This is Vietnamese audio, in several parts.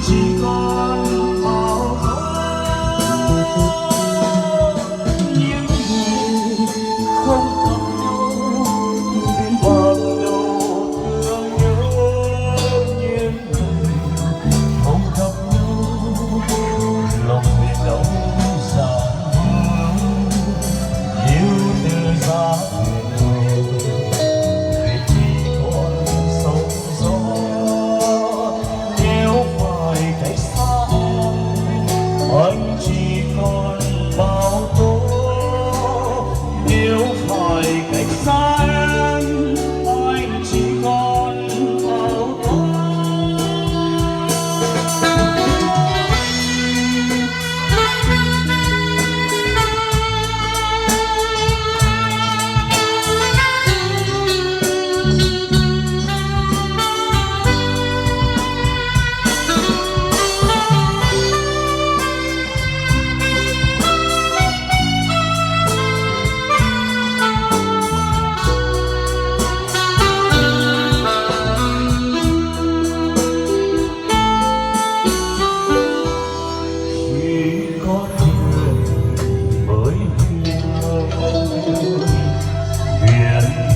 chỉ còn bao những người không gặp nhau đến ban đầu thương nhớ những người không gặp nhau lòng biết đâu già yêu từ giá anh chỉ còn bao tố nếu phải cách xa em anh chỉ còn bao tố.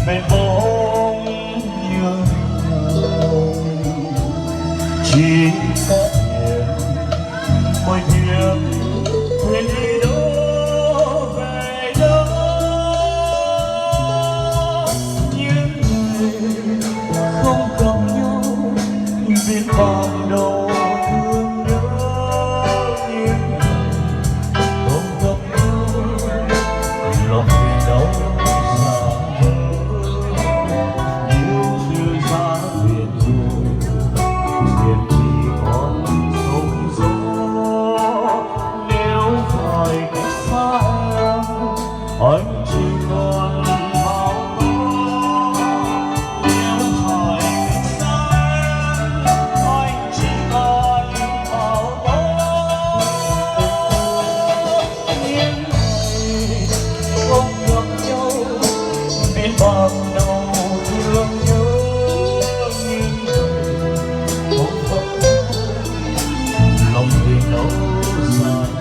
Bên bóng nhớ chỉ có em mới biết thuyền đi đâu về đâu những người không gặp nhau biết ban đầu thương nhớ những người không gặp nhau lòng vì đâu anh chỉ còn bao nếu phải cách xa anh chỉ còn bao những ngày không gặp nhau bên ban đầu thương nhớ những người không gặp nhau lòng tình đâu xa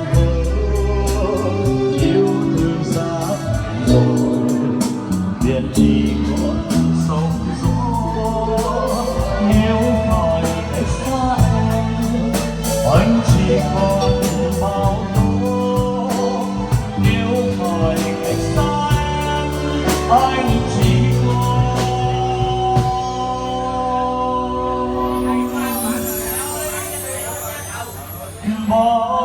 biển chỉ còn sóng gió nếu phải cách xa anh chỉ còn bao tố nếu phải cách xa anh chỉ còn bao